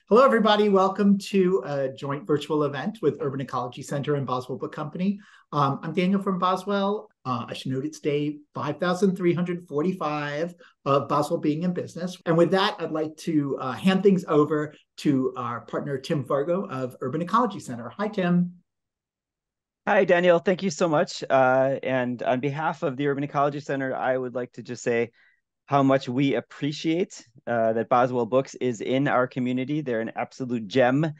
Hello, everybody. Welcome to a joint virtual event with Urban Ecology Center and Boswell Book Company. I'm Daniel from Boswell. I should note it's day 5,345 of Boswell being in business. And with that, I'd like to hand things over to our partner, Tim Fargo of Urban Ecology Center. Hi, Tim. Hi, Daniel. Thank you so much. And on behalf of the Urban Ecology Center, I would like to just say how much we appreciate that Boswell Books is in our community. They're an absolute gem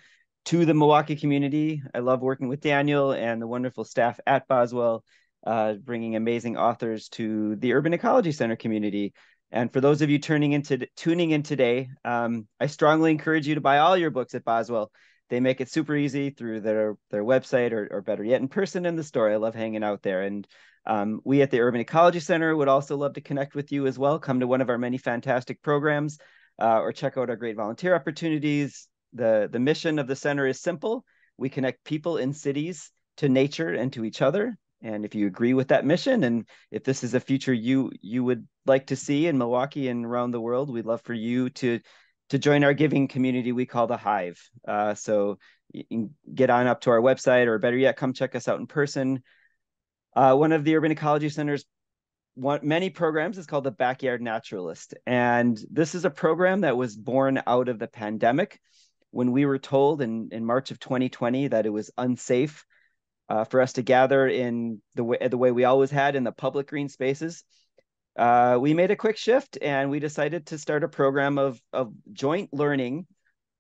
to the Milwaukee community. I love working with Daniel and the wonderful staff at Boswell, bringing amazing authors to the Urban Ecology Center community. And for those of you tuning in today, I strongly encourage you to buy all your books at Boswell. They make it super easy through their website or better yet, in person in the store. I love hanging out there. And we at the Urban Ecology Center would also love to connect with you as well. Come to one of our many fantastic programs or check out our great volunteer opportunities. The mission of the center is simple. We connect people in cities to nature and to each other. And if you agree with that mission, and if this is a future you would like to see in Milwaukee and around the world, we'd love for you to join our giving community we call the Hive. So you can get on up to our website, or better yet, come check us out in person. One of the Urban Ecology Center's many programs is called the Backyard Naturalist. And this is a program that was born out of the pandemic when we were told in March of 2020 that it was unsafe for us to gather in the way we always had in the public green spaces. We made a quick shift and we decided to start a program of joint learning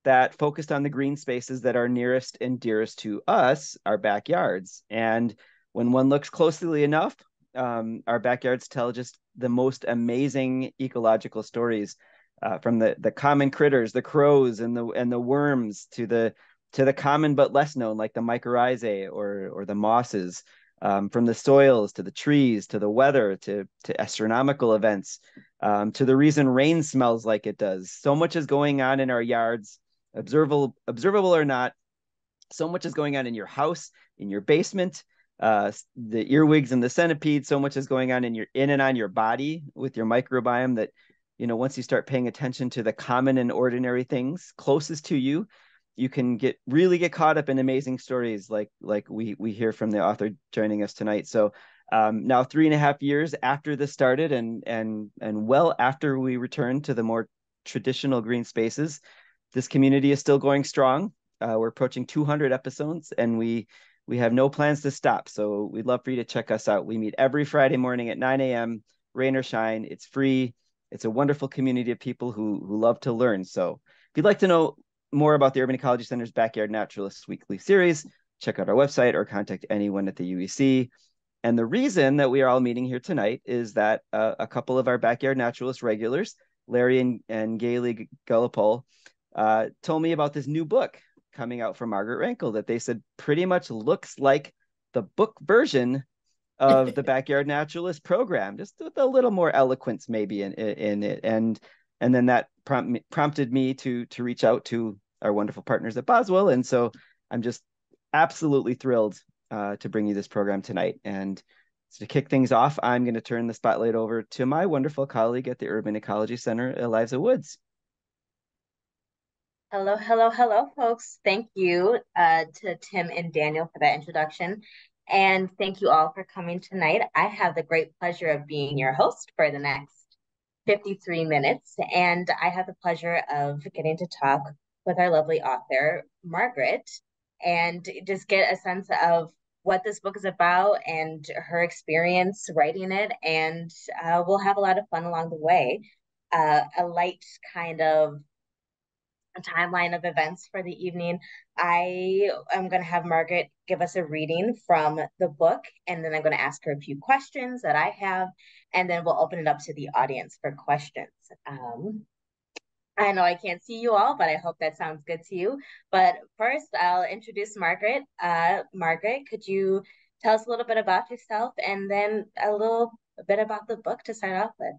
that focused on the green spaces that are nearest and dearest to us, our backyards. And when one looks closely enough, our backyards tell just the most amazing ecological stories, from the common critters, the crows and the worms, to the common but less known, like the mycorrhizae or the mosses. From the soils to the trees to the weather to astronomical events, to the reason rain smells like it does. So much is going on in our yards, observable or not. So much is going on in your house, in your basement, the earwigs and the centipedes. So much is going on in and on your body with your microbiome that, once you start paying attention to the common and ordinary things closest to you, you can really get caught up in amazing stories like we hear from the author joining us tonight. So now 3.5 years after this started, and well after we returned to the more traditional green spaces, this community is still going strong. We're approaching 200 episodes, and we have no plans to stop. So we'd love for you to check us out. We meet every Friday morning at 9 a.m., rain or shine. It's free. It's a wonderful community of people who love to learn. So if you'd like to know more about the Urban Ecology Center's Backyard Naturalist weekly series, check out our website or contact anyone at the UEC. And the reason that we are all meeting here tonight is that a couple of our Backyard Naturalist regulars, Larry and Gailey Gullipole, told me about this new book coming out from Margaret Renkl that they said pretty much looks like the book version of the Backyard Naturalist program, just with a little more eloquence maybe in it. And then that prompted me to reach out to our wonderful partners at Boswell. And so I'm just absolutely thrilled to bring you this program tonight. And so to kick things off, I'm going to turn the spotlight over to my wonderful colleague at the Urban Ecology Center, Eliza Woods. Hello, hello, hello, folks. Thank you to Tim and Daniel for that introduction. And thank you all for coming tonight. I have the great pleasure of being your host for the next 53 minutes. And I have the pleasure of getting to talk with our lovely author, Margaret, and just get a sense of what this book is about and her experience writing it. And we'll have a lot of fun along the way. A light kind of timeline of events for the evening. I am going to have Margaret give us a reading from the book, and then I'm going to ask her a few questions that I have, and then we'll open it up to the audience for questions. I know I can't see you all, but I hope that sounds good to you. But first, I'll introduce Margaret. Margaret, could you tell us a little bit about yourself, and then a little bit about the book to start off with?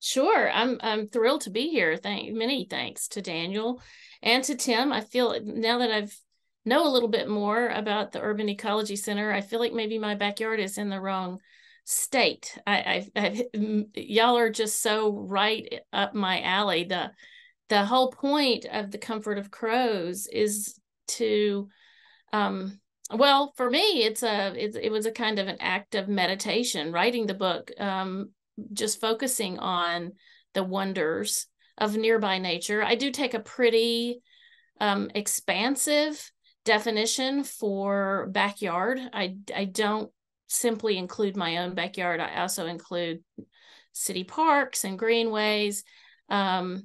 Sure, I'm thrilled to be here. Many thanks to Daniel and to Tim. I feel now that I've know a little bit more about the Urban Ecology Center, I feel like maybe my backyard is in the wrong state. Y'all are just so right up my alley. the whole point of the Comfort of Crows is to, well, for me, it was a kind of an act of meditation, writing the book, just focusing on the wonders of nearby nature. I do take a pretty expansive definition for backyard. I don't simply include my own backyard. I also include city parks and greenways. A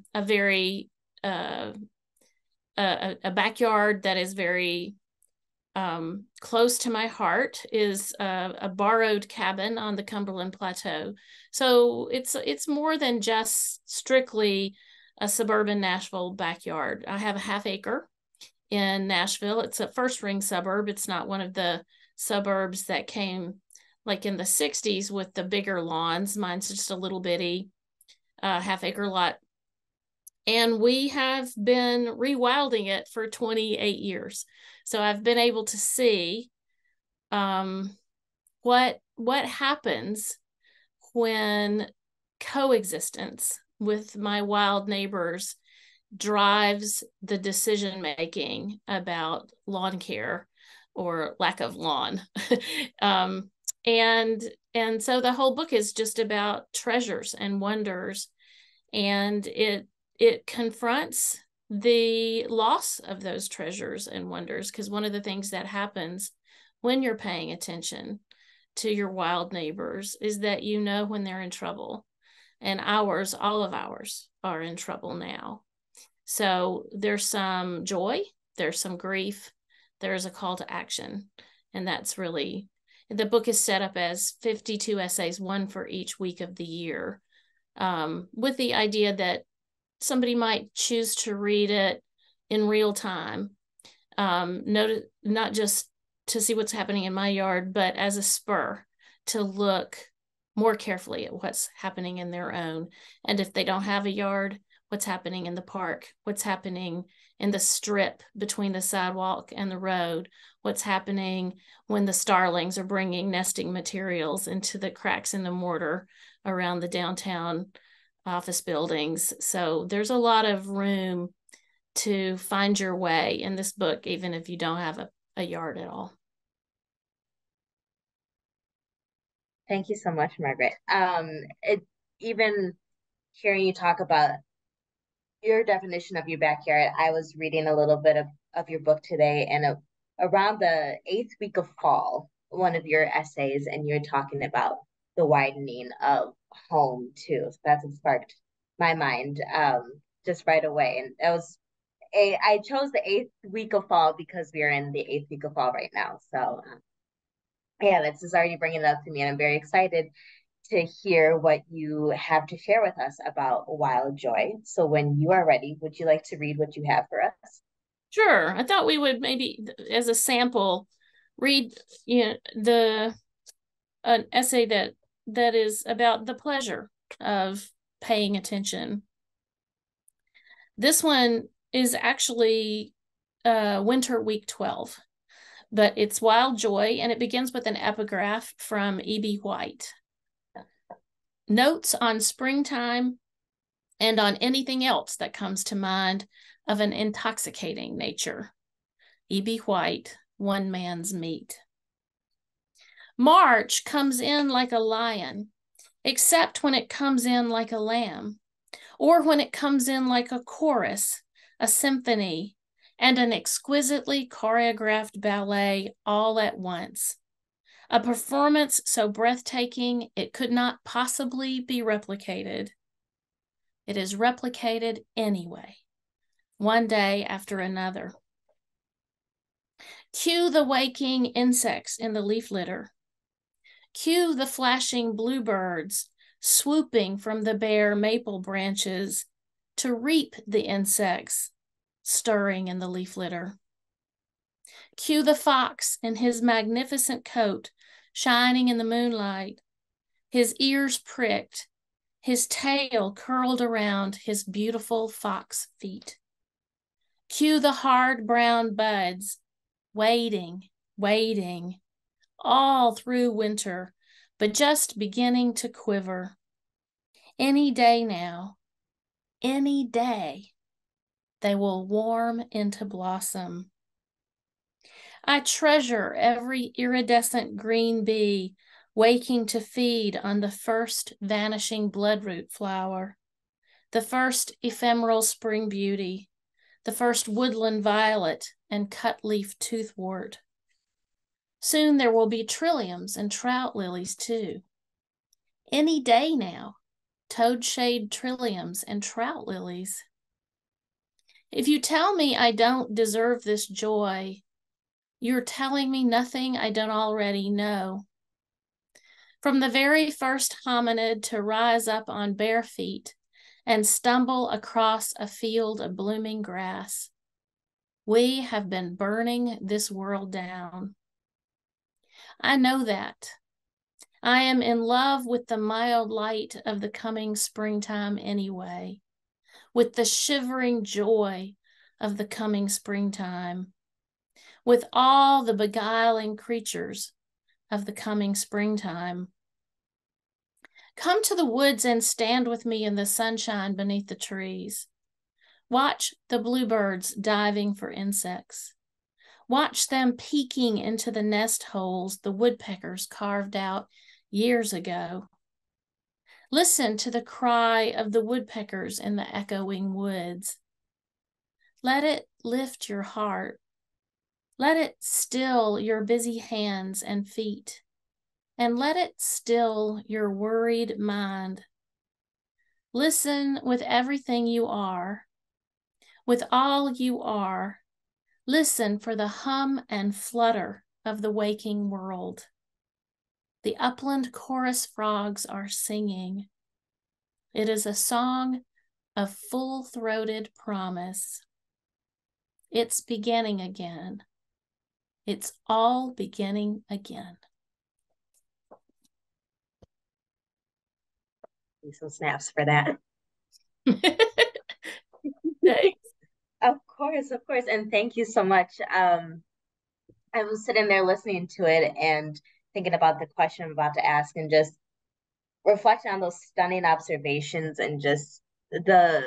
backyard that is very close to my heart is a borrowed cabin on the Cumberland Plateau. So it's more than just strictly a suburban Nashville backyard. I have a half acre in Nashville. It's a first ring suburb. It's not one of the suburbs that came like in the 60s with the bigger lawns. Mine's just a little bitty half acre lot. And we have been rewilding it for 28 years. So I've been able to see what happens when coexistence with my wild neighbors drives the decision making about lawn care or lack of lawn. And so the whole book is just about treasures and wonders, and it confronts the loss of those treasures and wonders, because one of the things that happens when you're paying attention to your wild neighbors is that you know when they're in trouble, and all of ours are in trouble now. So there's some joy, there's some grief, there's a call to action, and that's really, the book is set up as 52 essays, one for each week of the year, with the idea that somebody might choose to read it in real time, not just to see what's happening in my yard, but as a spur to look more carefully at what's happening in their own. And if they don't have a yard, what's happening in the park, what's happening in the strip between the sidewalk and the road, what's happening when the starlings are bringing nesting materials into the cracks in the mortar around the downtown office buildings. So there's a lot of room to find your way in this book, even if you don't have a yard at all. Thank you so much, Margaret. Even hearing you talk about your definition of your backyard, I was reading a little bit of your book today, and around the 8th week of fall, one of your essays, and you're talking about the widening of home too. So that's what sparked my mind just right away. And I chose the 8th week of fall because we are in the 8th week of fall right now. So yeah, this is already bringing it up to me, and I'm very excited to hear what you have to share with us about wild joy. So when you are ready, would you like to read what you have for us? Sure. I thought we would maybe, as a sample, read an essay that is about the pleasure of paying attention. This one is actually Winter Week 12, but it's Wild Joy, and it begins with an epigraph from E.B. White. Notes on springtime and on anything else that comes to mind of an intoxicating nature. E.B. White, One Man's Meat. March comes in like a lion, except when it comes in like a lamb, or when it comes in like a chorus, a symphony, and an exquisitely choreographed ballet all at once. A performance so breathtaking it could not possibly be replicated. It is replicated anyway, one day after another. Cue the waking insects in the leaf litter. Cue the flashing bluebirds swooping from the bare maple branches to reap the insects stirring in the leaf litter. Cue the fox in his magnificent coat shining in the moonlight, his ears pricked, his tail curled around his beautiful fox feet. Cue the hard brown buds, waiting, all through winter, but just beginning to quiver. Any day now, any day, they will warm into blossom. I treasure every iridescent green bee waking to feed on the first vanishing bloodroot flower, the first ephemeral spring beauty, the first woodland violet and cutleaf toothwort. Soon there will be trilliums and trout lilies too. Any day now, toadshade trilliums and trout lilies. If you tell me I don't deserve this joy, you're telling me nothing I don't already know. From the very first hominid to rise up on bare feet and stumble across a field of blooming grass, we have been burning this world down. I know that. I am in love with the mild light of the coming springtime anyway, with the shivering joy of the coming springtime, with all the beguiling creatures of the coming springtime. Come to the woods and stand with me in the sunshine beneath the trees. Watch the bluebirds diving for insects. Watch them peeking into the nest holes the woodpeckers carved out years ago. Listen to the cry of the woodpeckers in the echoing woods. Let it lift your heart. Let it still your busy hands and feet, and let it still your worried mind. Listen with everything you are, with all you are. Listen for the hum and flutter of the waking world. The upland chorus frogs are singing. It is a song of full-throated promise. It's beginning again. It's all beginning again. Some snaps for that. Thanks. Of course. And thank you so much. I was sitting there listening to it and thinking about the question I'm about to ask and just reflecting on those stunning observations and just the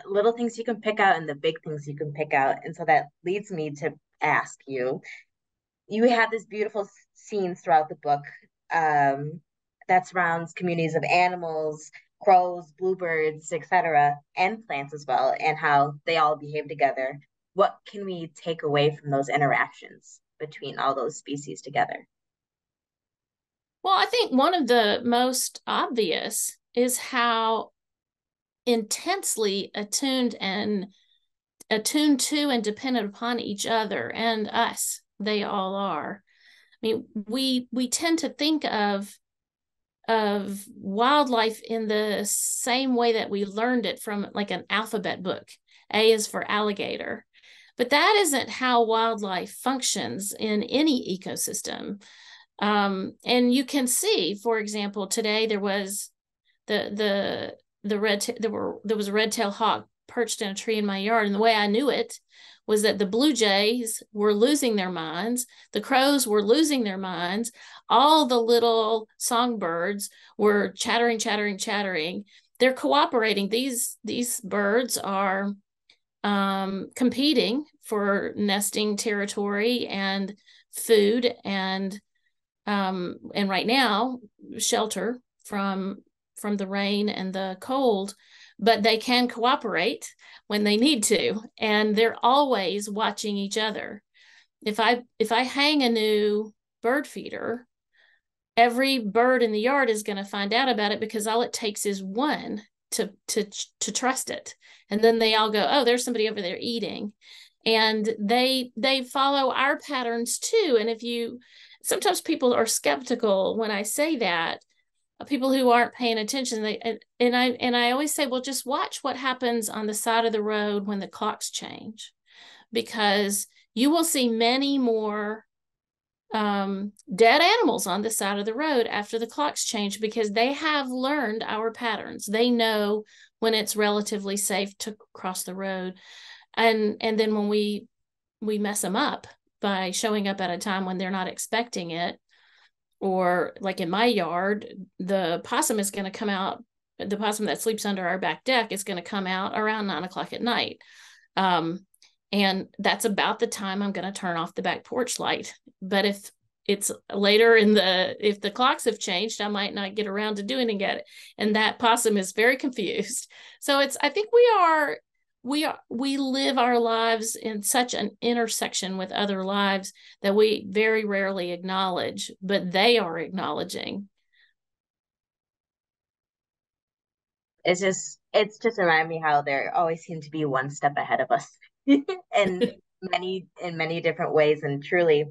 little things you can pick out and the big things you can pick out. And so that leads me to ask you, you have this beautiful scenes throughout the book that surrounds communities of animals, crows, bluebirds, etc., and plants as well, and how they all behave together. What can we take away from those interactions between all those species together? Well, I think one of the most obvious is how intensely attuned to and dependent upon each other and us they all are. I mean, we tend to think of wildlife in the same way that we learned it from like an alphabet book. A is for alligator. But that isn't how wildlife functions in any ecosystem. And you can see, for example, today there was there was a red-tailed hawk perched in a tree in my yard, and the way I knew it was that the blue jays were losing their minds, the crows were losing their minds, all the little songbirds were chattering. They're cooperating. These birds are competing for nesting territory and food and right now shelter from the rain and the cold, but they can cooperate when they need to, and they're always watching each other. If I hang a new bird feeder, every bird in the yard is going to find out about it because all it takes is one to trust it, and then they all go, oh, there's somebody over there eating, and they follow our patterns too. And sometimes people are skeptical when I say that, people who aren't paying attention. I always say, well, just watch what happens on the side of the road when the clocks change, because you will see many more dead animals on the side of the road after the clocks change, because they have learned our patterns. They know when it's relatively safe to cross the road, and then when we mess them up by showing up at a time when they're not expecting it, or like in my yard, the possum is going to come out the possum that sleeps under our back deck is going to come out around 9 o'clock at night. And that's about the time I'm going to turn off the back porch light. But if it's later if the clocks have changed, I might not get around to doing it. And that possum is very confused. So I think we live our lives in such an intersection with other lives that we very rarely acknowledge, but they are acknowledging. It's just reminding me how there always seem to be one step ahead of us in many different ways. And truly,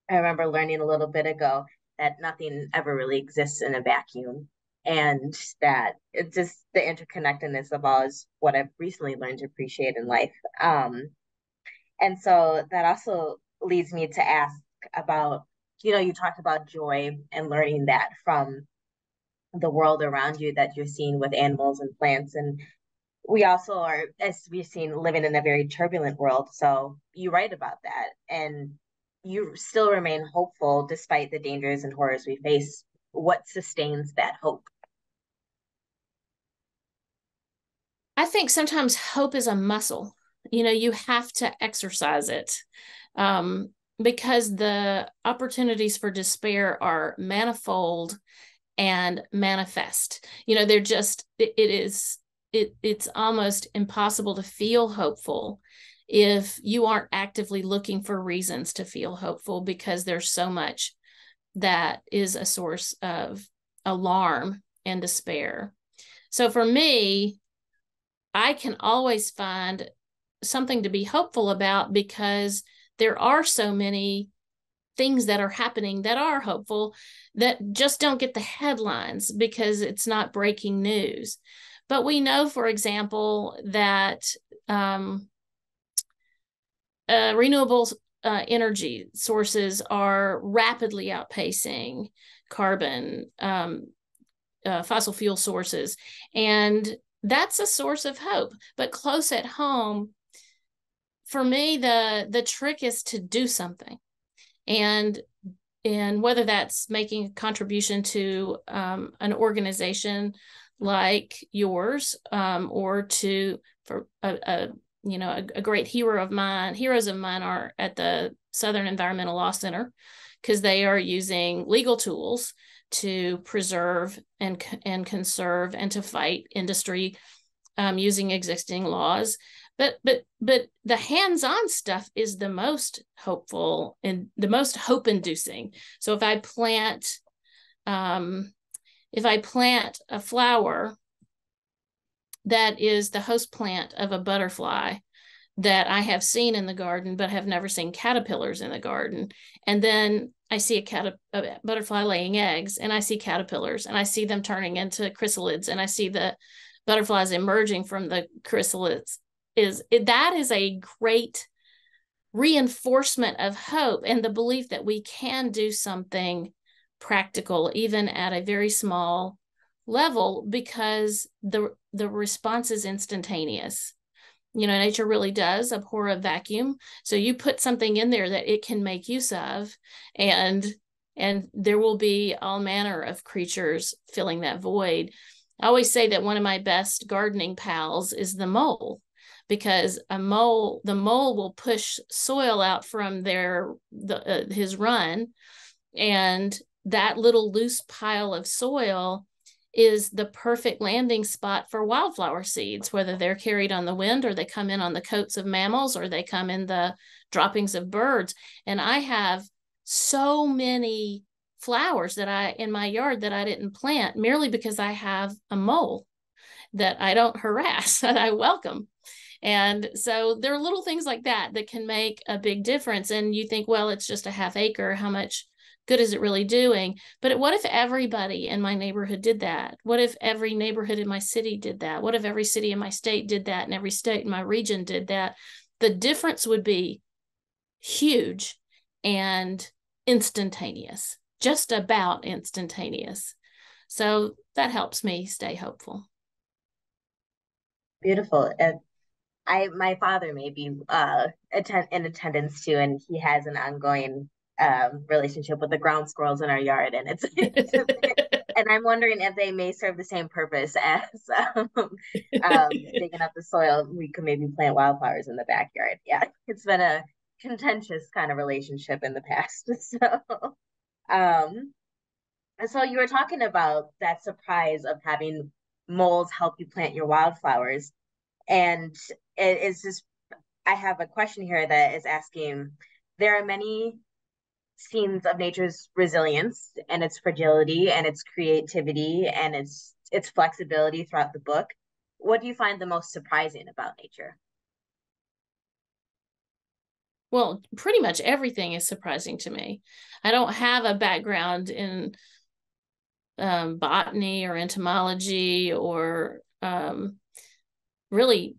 I remember learning a little bit ago that nothing ever really exists in a vacuum, and that it's just the interconnectedness of all is what I've recently learned to appreciate in life. And so that also leads me to ask about, you talked about joy and learning that from the world around you that you're seeing with animals and plants. And we also are, as we've seen, living in a very turbulent world. So you write about that, and you still remain hopeful despite the dangers and horrors we face. What sustains that hope? I think sometimes hope is a muscle. You have to exercise it, because the opportunities for despair are manifold and manifest. They're just, it's almost impossible to feel hopeful if you aren't actively looking for reasons to feel hopeful, because there's so much that is a source of alarm and despair. So for me, I can always find something to be hopeful about, because there are so many things that are happening that are hopeful that just don't get the headlines because it's not breaking news. But we know, for example, that renewable energy sources are rapidly outpacing carbon, fossil fuel sources. And that's a source of hope. But close at home, for me, the trick is to do something. And whether that's making a contribution to an organization like yours, or for a great heroes of mine are at the Southern Environmental Law Center, because they are using legal tools to preserve and conserve and to fight industry using existing laws. But the hands-on stuff is the most hopeful and the most hope-inducing. So if I plant a flower that is the host plant of a butterfly that I have seen in the garden but have never seen caterpillars in the garden, and then I see a butterfly laying eggs, and I see caterpillars, and I see them turning into chrysalids, and I see the butterflies emerging from the chrysalids, that is a great reinforcement of hope and the belief that we can do something practical, even at a very small level, because the response is instantaneous. Nature really does abhor a vacuum. So you put something in there that it can make use of, and there will be all manner of creatures filling that void. I always say that one of my best gardening pals is the mole, because the mole will push soil out from his run, and that little loose pile of soil is the perfect landing spot for wildflower seeds, whether they're carried on the wind or they come in on the coats of mammals or they come in the droppings of birds. And I have so many flowers in my yard that I didn't plant merely because I have a mole that I don't harass and I welcome. And so there are little things like that can make a big difference. And you think, well, it's just a half acre. How much good is it really doing? But what if everybody in my neighborhood did that? What if every neighborhood in my city did that? What if every city in my state did that, and every state in my region did that? The difference would be huge and instantaneous, just about instantaneous. So that helps me stay hopeful. Beautiful. My father may be in attendance too, and he has an ongoing relationship with the ground squirrels in our yard, and it's And I'm wondering if they may serve the same purpose as digging up the soil. We could maybe plant wildflowers in the backyard. Yeah, it's been a contentious kind of relationship in the past. Um, so you were talking about that surprise of having moles help you plant your wildflowers. And it's just, I have a question here that is asking, there are many scenes of nature's resilience and its fragility and its creativity and its flexibility throughout the book. What do you find the most surprising about nature? Well, pretty much everything is surprising to me. I don't have a background in botany or entomology or really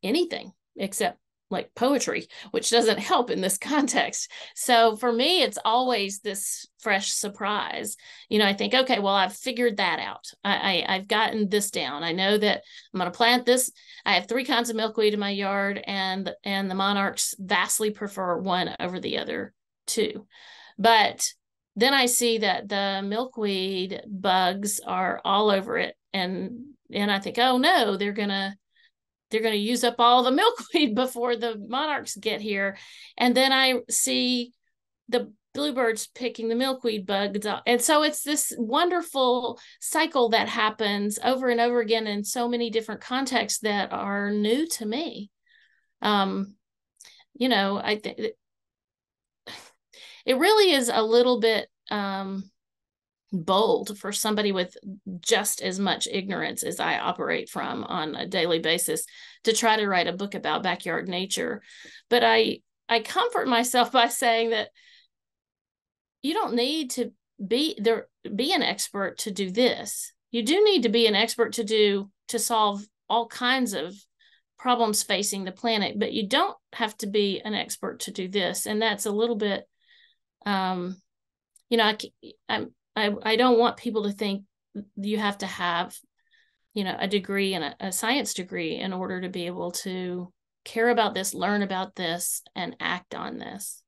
anything except like poetry, which doesn't help in this context. So for me, it's always this fresh surprise. I think, okay, well, I've figured that out. I've gotten this down. I know that I'm going to plant this. I have 3 kinds of milkweed in my yard, and the monarchs vastly prefer one over the other 2. But then I see that the milkweed bugs are all over it, and I think, oh no, they're gonna use up all the milkweed before the monarchs get here. And then I see the bluebirds picking the milkweed bugs out. And so it's this wonderful cycle that happens over and over again in so many different contexts that are new to me. I think it really is a little bit bold for somebody with just as much ignorance as I operate from on a daily basis to try to write a book about backyard nature. But I comfort myself by saying that you don't need to be an expert to do this. You do need to be an expert to solve all kinds of problems facing the planet, but you don't have to be an expert to do this. And that's a little bit, I don't want people to think you have to have, a degree and a science degree in order to be able to care about this, learn about this, and act on this.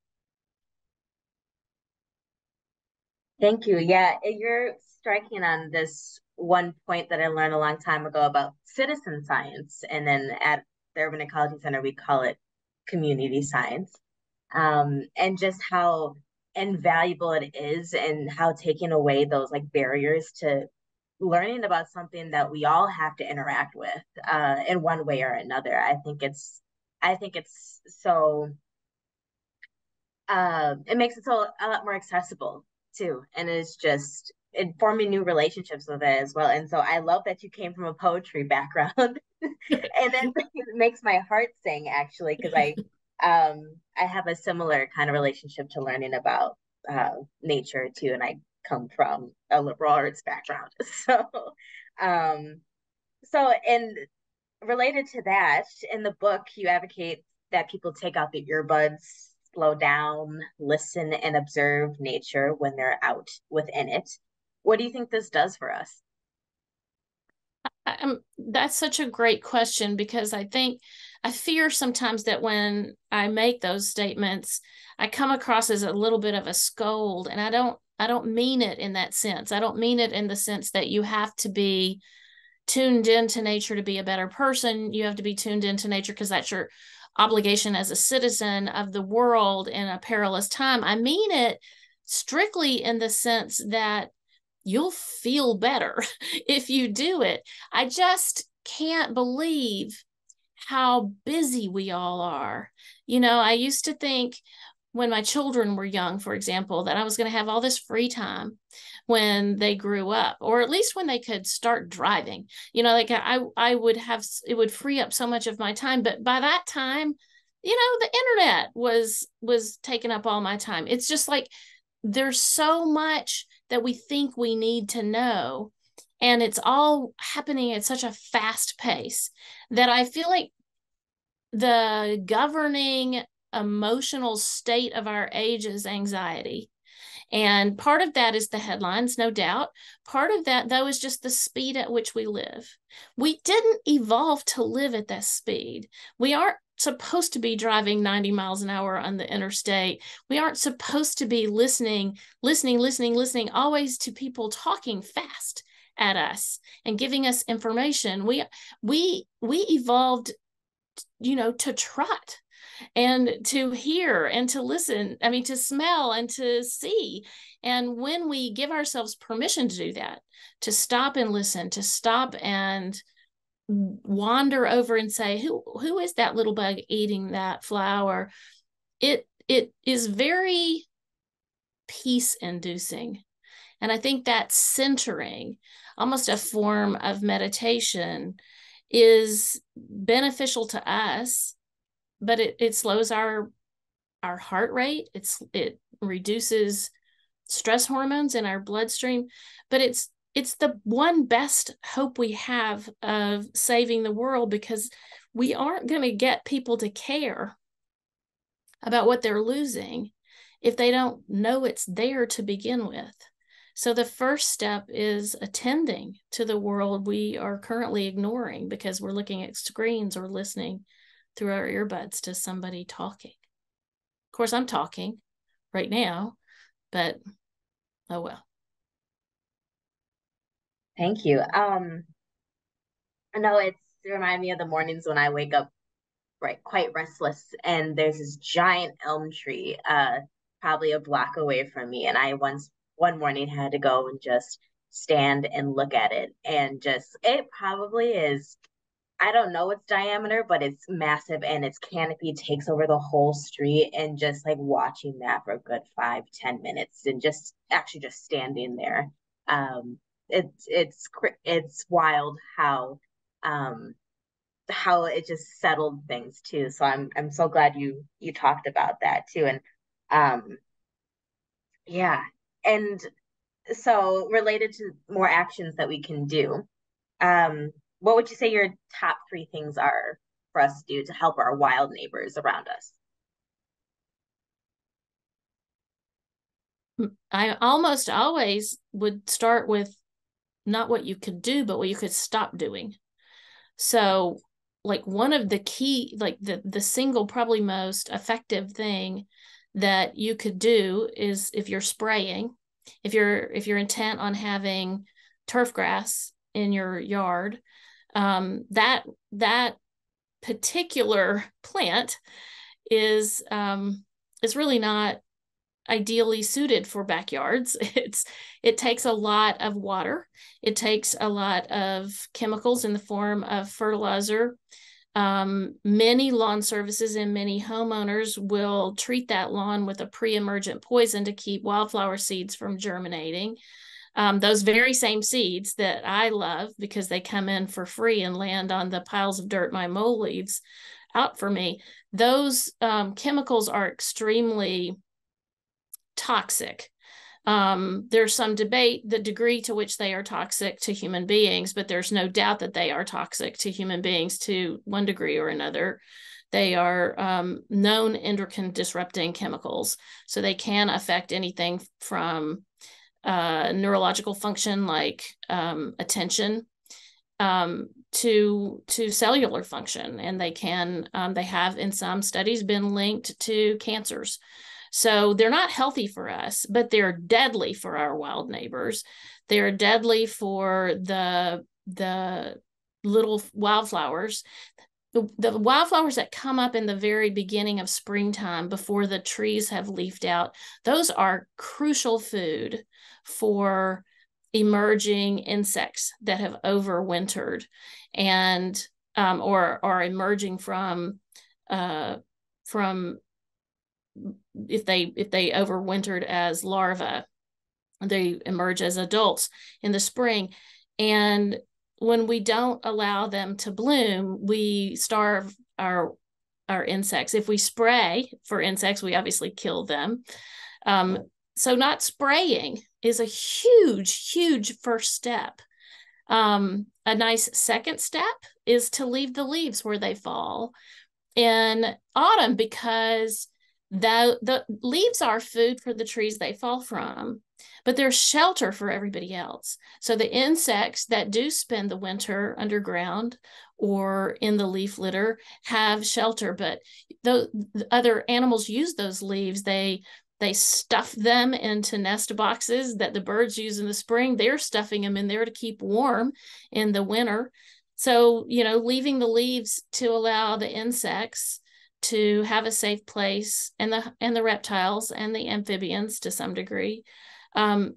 Thank you. Yeah, you're striking on this one point that I learned a long time ago about citizen science. And then at the Urban Ecology Center, we call it community science. And just how invaluable it is, and how taking away those like barriers to learning about something that we all have to interact with in one way or another. I think it's so it makes it so a lot more accessible too, and it's just forming new relationships with it as well. And so I love that you came from a poetry background, and it makes my heart sing actually, because I have a similar kind of relationship to learning about nature too, and I come from a liberal arts background. And related to that, in the book, you advocate that people take out the earbuds, slow down, listen, and observe nature when they're out within it. What do you think this does for us? That's such a great question, because I fear sometimes that when I make those statements, I come across as a little bit of a scold, and I don't mean it in that sense. I don't mean it in the sense that you have to be tuned into nature to be a better person. You have to be tuned into nature because that's your obligation as a citizen of the world in a perilous time. I mean it strictly in the sense that you'll feel better if you do it. I just can't believe how busy we all are. I used to think when my children were young, for example, that I was going to have all this free time when they grew up, or at least when they could start driving. Like I would have, it would free up so much of my time. But by that time, the internet was taking up all my time. It's just like there's so much that we think we need to know, and it's all happening at such a fast pace that I feel like the governing emotional state of our age is anxiety. And part of that is the headlines, no doubt. Part of that, though, is just the speed at which we live. We didn't evolve to live at that speed. We aren't supposed to be driving 90 miles an hour on the interstate. We aren't supposed to be listening always to people talking fast at us and giving us information. We evolved, to trot and to hear and to listen, to smell and to see. And when we give ourselves permission to do that, to stop and listen, to stop and wander over and say, who is that little bug eating that flower? It is very peace inducing. And I think that centering, almost a form of meditation, is beneficial to us, but it slows our heart rate. It reduces stress hormones in our bloodstream, but it's the one best hope we have of saving the world, because we aren't going to get people to care about what they're losing if they don't know it's there to begin with. So the first step is attending to the world we are currently ignoring because we're looking at screens or listening through our earbuds to somebody talking. Of course, I'm talking right now, but oh well. Thank you. I know it reminds me of the mornings when I wake up quite restless, and there's this giant elm tree probably a block away from me, and I one morning had to go and just stand and look at it, and it probably is, I don't know its diameter, but it's massive, and its canopy takes over the whole street, and just like watching that for a good 5-10 minutes and just standing there. It's wild how it just settled things too. So I'm so glad you talked about that too. And yeah. And so related to more actions that we can do, what would you say your top 3 things are for us to do to help our wild neighbors around us? I almost always would start with not what you could do, but what you could stop doing. So like one of the key, like the single probably most effective thing that you could do is, if you're spraying, if you're intent on having turf grass in your yard, that particular plant is really not ideally suited for backyards. It takes a lot of water. It takes a lot of chemicals in the form of fertilizer. Many lawn services and many homeowners will treat that lawn with a pre-emergent poison to keep wildflower seeds from germinating. Those very same seeds that I love because they come in for free and land on the piles of dirt my mole leaves out for me. Those chemicals are extremely toxic. There's some debate the degree to which they are toxic to human beings, but there's no doubt that they are toxic to human beings to one degree or another. They are known endocrine disrupting chemicals, so they can affect anything from neurological function like attention to cellular function, and they have in some studies been linked to cancers. So they're not healthy for us, but they're deadly for our wild neighbors. They're deadly for the little wildflowers. The wildflowers that come up in the very beginning of springtime before the trees have leafed out, those are crucial food for emerging insects that have overwintered and or are emerging from if they overwintered as larvae, they emerge as adults in the spring. And when we don't allow them to bloom, we starve our insects. If we spray for insects, we obviously kill them. So not spraying is a huge first step. A nice second step is to leave the leaves where they fall in autumn, because the leaves are food for the trees they fall from, but they're shelter for everybody else. So the insects that do spend the winter underground or in the leaf litter have shelter, but the other animals use those leaves. They stuff them into nest boxes that the birds use in the spring. They're stuffing them in there to keep warm in the winter. So, leaving the leaves to allow the insects to have a safe place, and the reptiles and the amphibians to some degree,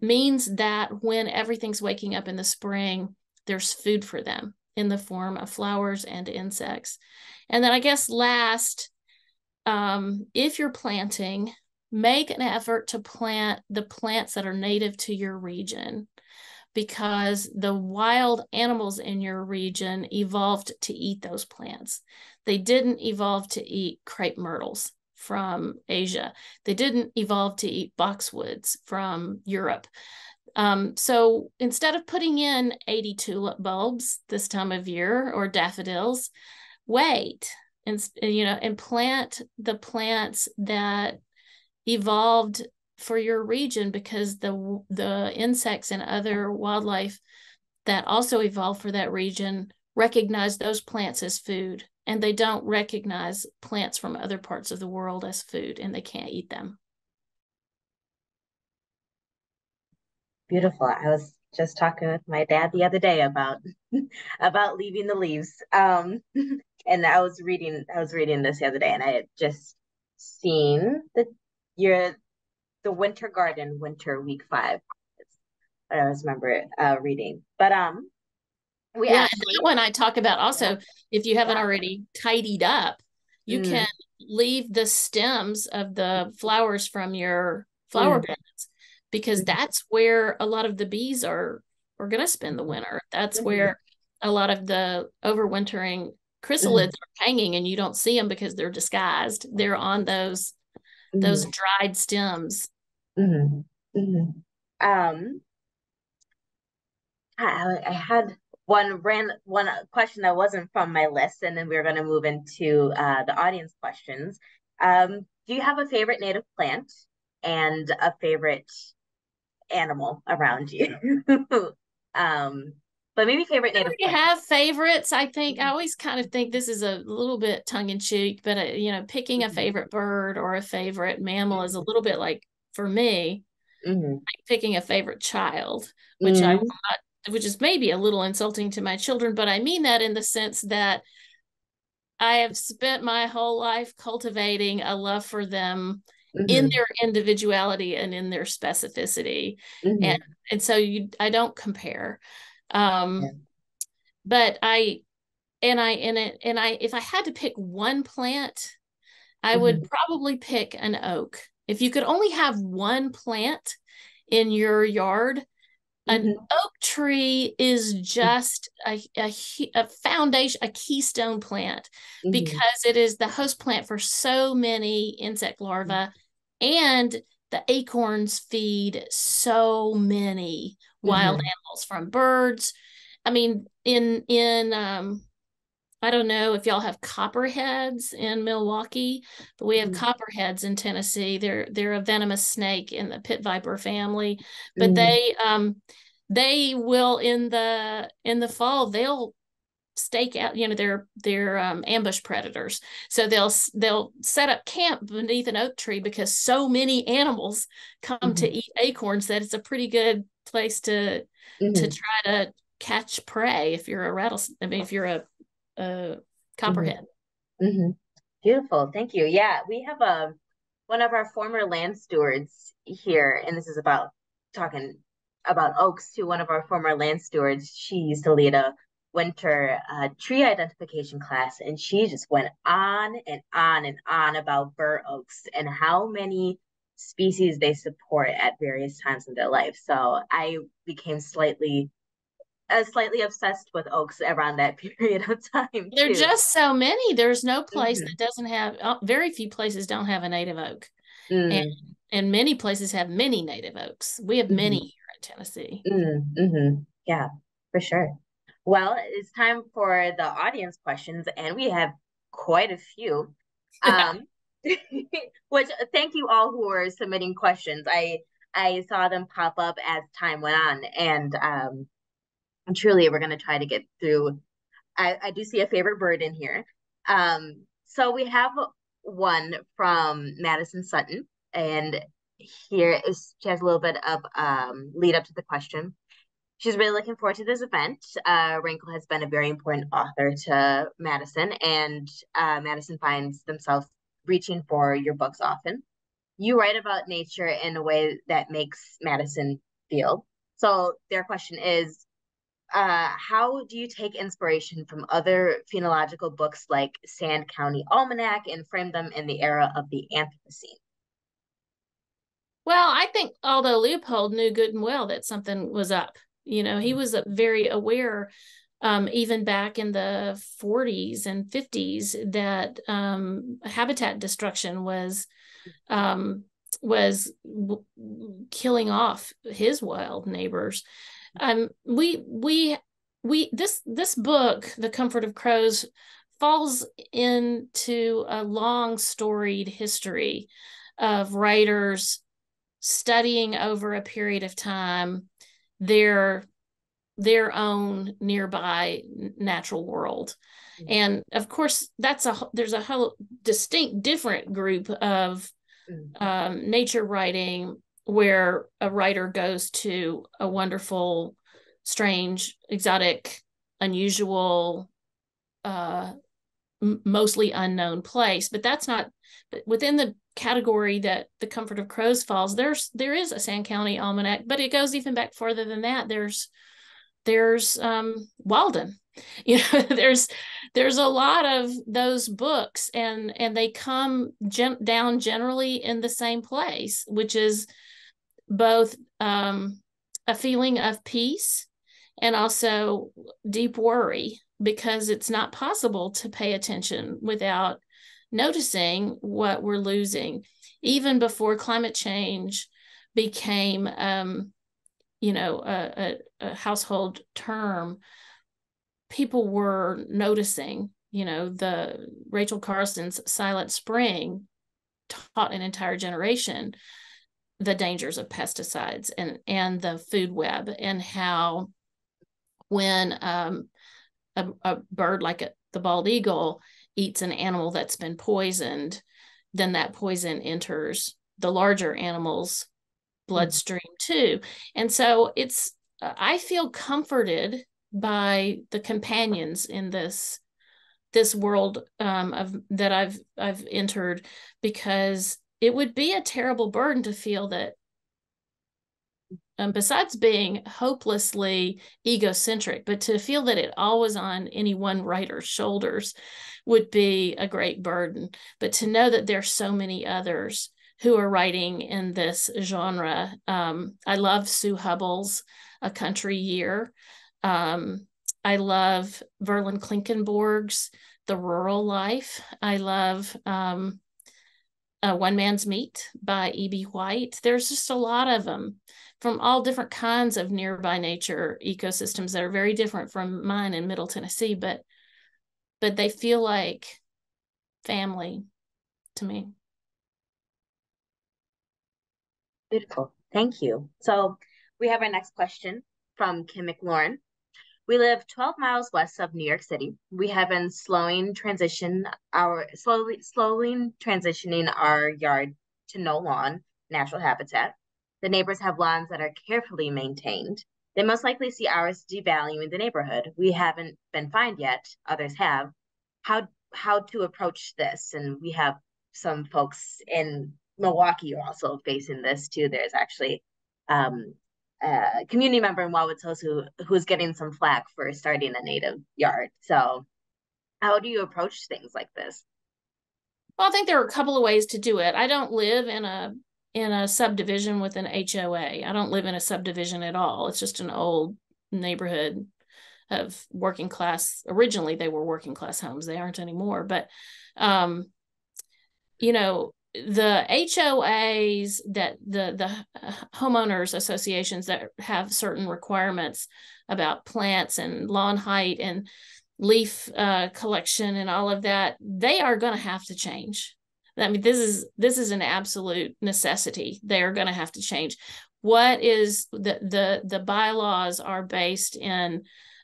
means that when everything's waking up in the spring, there's food for them in the form of flowers and insects. And then I guess last, if you're planting, make an effort to plant the plants that are native to your region, because the wild animals in your region evolved to eat those plants. They didn't evolve to eat crepe myrtles from Asia. They didn't evolve to eat boxwoods from Europe. So instead of putting in 80 tulip bulbs this time of year or daffodils, wait and plant the plants that evolved for your region, because the insects and other wildlife that also evolved for that region recognize those plants as food, and they don't recognize plants from other parts of the world as food, and they can't eat them. Beautiful. I was just talking with my dad the other day about about leaving the leaves. And I was reading this the other day, and I had just seen the Winter Garden, Winter Week 5. I always remember reading. But we and actually, that one I talk about also, if you haven't already tidied up, you can leave the stems of the flowers from your flower beds, because that's where a lot of the bees are going to spend the winter. That's where a lot of the overwintering chrysalids are hanging, and you don't see them because they're disguised. They're on those dried stems. I had one question that wasn't from my list, and then we're going to move into the audience questions. Do you have a favorite native plant and a favorite animal around you? But maybe favorite native You plant. have favorites. I think I always kind of think this is a little bit tongue in cheek, but picking a favorite bird or a favorite mammal is a little bit like, for me, like picking a favorite child, which which is maybe a little insulting to my children, but I mean that in the sense that I have spent my whole life cultivating a love for them in their individuality and in their specificity. And so I don't compare. But if I had to pick one plant, I would probably pick an oak. If you could only have one plant in your yard, an oak tree is just a foundation, a keystone plant, because it is the host plant for so many insect larvae, and the acorns feed so many wild animals, from birds. I mean, in I don't know if y'all have copperheads in Milwaukee, but we have copperheads in Tennessee. They're a venomous snake in the pit viper family, but they will in the fall, they'll stake out, they're ambush predators. So they'll set up camp beneath an oak tree, because so many animals come to eat acorns that it's a pretty good place to try to catch prey if you're a rattlesnake. I mean, if you're a copperhead. Beautiful, thank you. Yeah, we have one of our former land stewards here, and this is about talking about oaks too. One of our former land stewards, she used to lead a winter tree identification class, and she just went on and on and on about bur oaks and how many species they support at various times in their life. So I became slightly obsessed with oaks around that period of time. There are just so many. There's no place that doesn't have, very few places don't have a native oak. And many places have many native oaks. We have many here in Tennessee. Yeah, for sure. Well, it's time for the audience questions, and we have quite a few. Which thank you all who are submitting questions. I saw them pop up as time went on, and truly we're going to try to get through. I do see a favorite bird in here. So we have one from Madison Sutton, and here is she has a little bit of lead up to the question. She's really looking forward to this event. Renkl has been a very important author to Madison, and Madison finds themselves reaching for your books often. You write about nature in a way that makes Madison feel. So their question is, how do you take inspiration from other phenological books like Sand County Almanac and frame them in the era of the Anthropocene? Well, I think although Leopold knew good and well that something was up, he was very aware, even back in the 40s and 50s, that habitat destruction was killing off his wild neighbors. This book, The Comfort of Crows, falls into a long storied history of writers studying over a period of time their own nearby natural world. And of course, there's a whole distinct different group of nature writing where a writer goes to a wonderful, strange, exotic, unusual, mostly unknown place. But that's not within the category that The Comfort of Crows falls. There is a Sand County Almanac, but it goes even back further than that. There's Walden. There's a lot of those books, and they come down generally in the same place, which is both a feeling of peace and also deep worry, because it's not possible to pay attention without noticing what we're losing. Even before climate change became a household term, people were noticing. The Rachel Carlson's Silent Spring taught an entire generation the dangers of pesticides and the food web, and how when a bird like the bald eagle eats an animal that's been poisoned, then that poison enters the larger animal's bloodstream too. And so I feel comforted by the companions in this world that I've entered, because it would be a terrible burden to feel that, besides being hopelessly egocentric, but to feel that it all was on any one writer's shoulders would be a great burden. But to know that there's so many others who are writing in this genre. I love Sue Hubbell's A Country Year. I love Verlin Klinkenborg's The Rural Life. I love One Man's Meat by E.B. White. There's just a lot of them from all different kinds of nearby nature ecosystems that are very different from mine in Middle Tennessee, but they feel like family to me. Beautiful. Thank you. So we have our next question from Kim McLaurin. We live 12 miles west of New York City. We have been slowly transitioning our yard to no lawn, natural habitat. The neighbors have lawns that are carefully maintained. They most likely see ours devaluing the neighborhood. We haven't been fined yet, others have. How to approach this? And we have some folks in Milwaukee are also facing this too. There's actually a community member in Wildwood Hills who's getting some flack for starting a native yard. So how do you approach things like this? Well, I think there are a couple of ways to do it. I don't live in a subdivision with an HOA. I don't live in a subdivision at all. It's just an old neighborhood of working class. Originally, they were working class homes. They aren't anymore. But, the HOAs, that the homeowners associations that have certain requirements about plants and lawn height and leaf collection and all of that, they are going to have to change. I mean, this is an absolute necessity. They are going to have to change. What is the bylaws are based in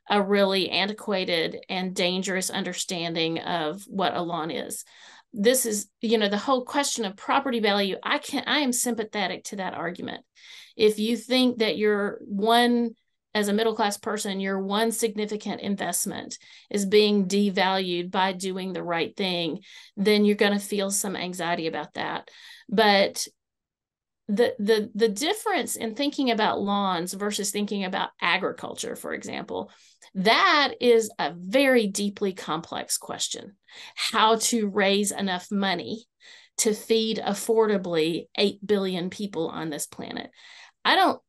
a really antiquated and dangerous understanding of what a lawn is. This is, the whole question of property value. I am sympathetic to that argument. If you think that as a middle-class person, your one significant investment is being devalued by doing the right thing, then you're going to feel some anxiety about that. But the difference in thinking about lawns versus thinking about agriculture, for example, that is a very deeply complex question. How to raise enough money to feed affordably 8 billion people on this planet. I don't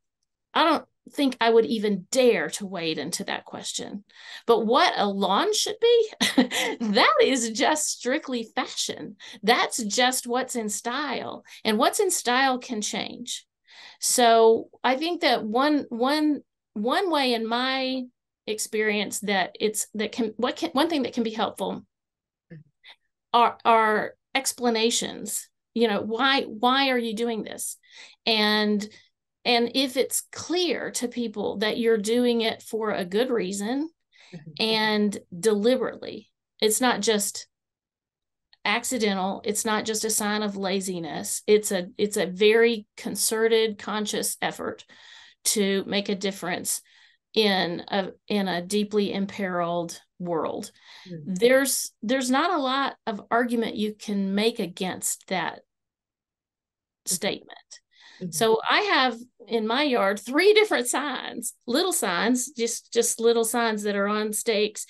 think I would even dare to wade into that question. But what a lawn should be, that is just strictly fashion. That's just what's in style, and what's in style can change. So I think that one way in my experience one thing that can be helpful are explanations. Why are you doing this? And if it's clear to people that you're doing it for a good reason and deliberately, it's not just accidental, it's not just a sign of laziness, it's a very concerted, conscious effort to make a difference in a deeply imperiled world. There's not a lot of argument you can make against that statement. So I have in my yard 3 different signs, little signs, just little signs that are on stakes.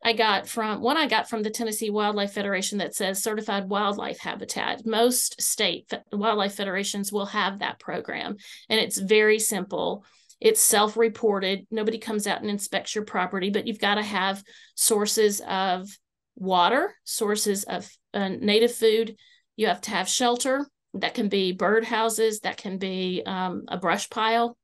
I got from the Tennessee Wildlife Federation that says certified wildlife habitat. Most state wildlife federations will have that program, and it's very simple. It's self-reported. Nobody comes out and inspects your property, but you've got to have sources of water, sources of native food. You have to have shelter. That can be bird houses, that can be a brush pile,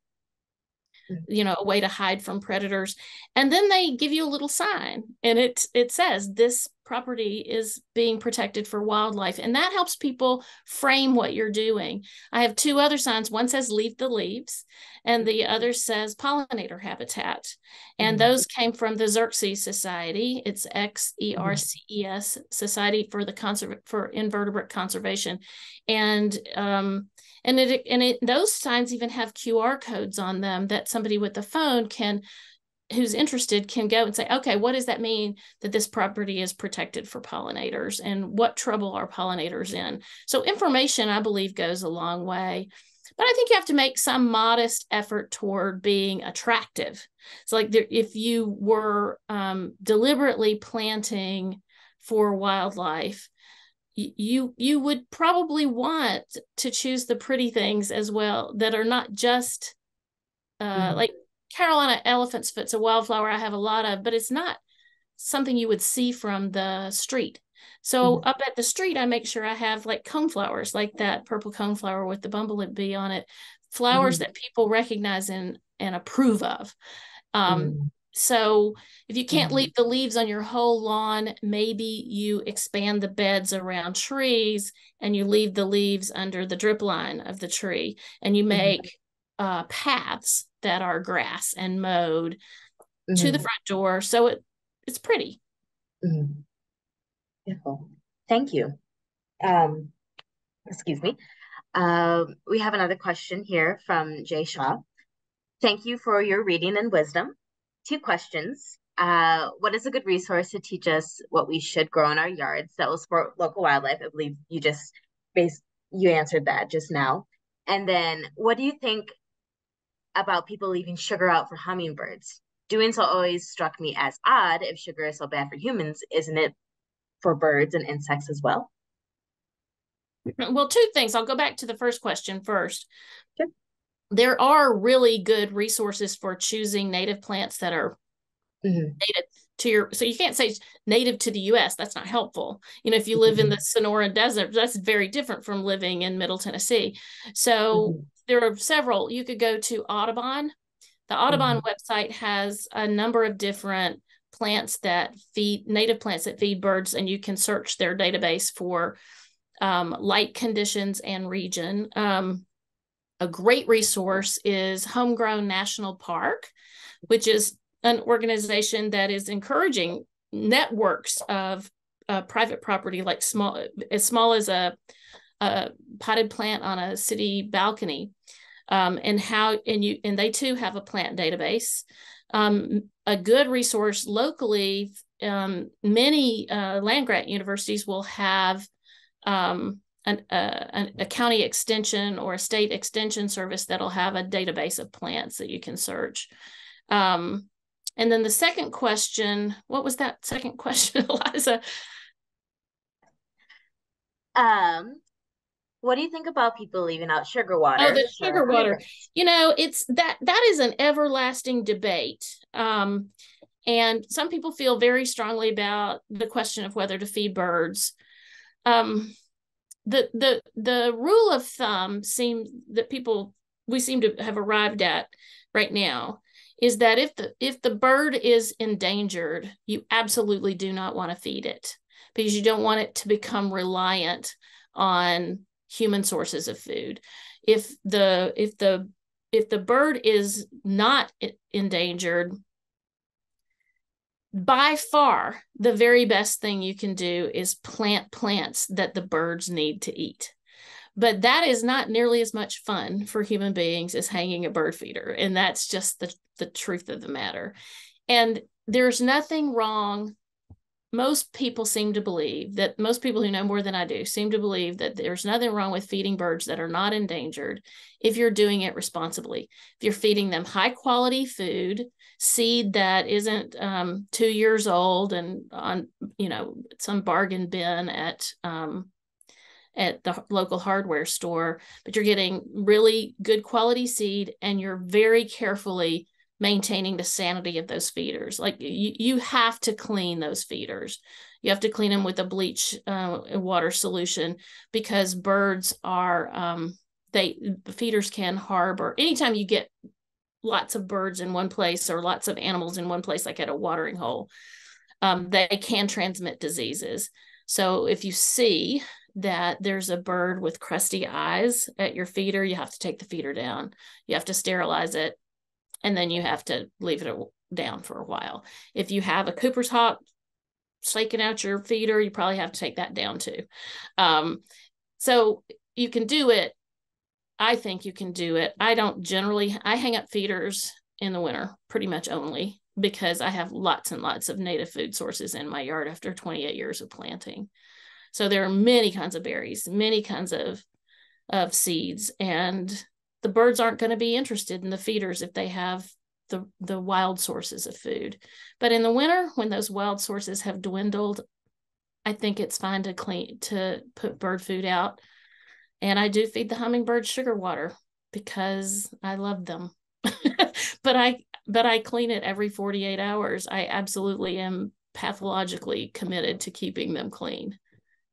a way to hide from predators. And then they give you a little sign, and it says this property is being protected for wildlife. And that helps people frame what you're doing. I have 2 other signs. One says leave the leaves, and the other says pollinator habitat. And those came from the Xerces Society. It's XERCES, Society for Invertebrate Conservation. And those signs even have QR codes on them that somebody with a phone who's interested can go and say, okay, what does that mean that this property is protected for pollinators, and what trouble are pollinators in? So information, I believe, goes a long way. But I think you have to make some modest effort toward being attractive. So like if you were deliberately planting for wildlife, you would probably want to choose the pretty things as well that are not just like Carolina elephant's foot's a wildflower I have a lot of, but it's not something you would see from the street. So up at the street, I make sure I have like coneflowers, like that purple coneflower with the bumblebee on it, flowers that people recognize and approve of. So if you can't leave the leaves on your whole lawn, maybe you expand the beds around trees and you leave the leaves under the drip line of the tree, and you make paths that are grass and mowed to the front door, so it's pretty. Beautiful. Thank you. Excuse me. We have another question here from Jay Shaw. Thank you for your reading and wisdom. 2 questions. What is a good resource to teach us what we should grow in our yards that will support local wildlife? I believe you answered that just now. And then what do you think about people leaving sugar out for hummingbirds? Doing so always struck me as odd. If sugar is so bad for humans, isn't it for birds and insects as well? Well, 2 things. I'll go back to the first question first. Sure. There are really good resources for choosing native plants that are native to so you can't say native to the US. That's not helpful. If you live in the Sonora Desert, that's very different from living in Middle Tennessee. So there are several. You could go to Audubon. The Audubon website has a number of different native plants that feed birds, and you can search their database for light conditions and region. A great resource is Homegrown National Park, which is an organization that is encouraging networks of private property, like as small as a potted plant on a city balcony, and they too have a plant database. A good resource locally, many land grant universities will have a county extension or a state extension service that'll have a database of plants that you can search. And then the second question, what was that second question, Eliza? What do you think about people leaving out sugar water? Oh, the sugar water. You know, it's that is an everlasting debate. And some people feel very strongly about the question of whether to feed birds. The rule of thumb we seem to have arrived at right now is that if the bird is endangered, you absolutely do not want to feed it, because you don't want it to become reliant on human sources of food. If the bird is not endangered, by far the very best thing you can do is plant plants that the birds need to eat. But that is not nearly as much fun for human beings as hanging a bird feeder. And that's just the truth of the matter. And there's nothing wrong. Most people who know more than I do seem to believe that there's nothing wrong with feeding birds that are not endangered if you're doing it responsibly. If you're feeding them high quality food, seed that isn't 2 years old and on some bargain bin at the local hardware store, but you're getting really good quality seed, and you're very carefully maintaining the sanity of those feeders. Like you have to clean those feeders. You have to clean them with a bleach water solution, because birds are, the feeders can harbor. Anytime you get lots of birds in one place or lots of animals in one place, like at a watering hole, they can transmit diseases. So if you see that there's a bird with crusty eyes at your feeder, you have to take the feeder down. You have to sterilize it, and then you have to leave it down for a while. If you have a Cooper's hawk shaking out your feeder, you probably have to take that down too. So you can do it. I think you can do it. I hang up feeders in the winter pretty much only because I have lots and lots of native food sources in my yard after 28 years of planting. So there are many kinds of berries, many kinds of seeds, and the birds aren't going to be interested in the feeders if they have the wild sources of food. But in the winter, when those wild sources have dwindled, I think it's fine to put bird food out. And I do feed the hummingbirds sugar water because I love them. but I clean it every 48 hours. I absolutely am pathologically committed to keeping them clean,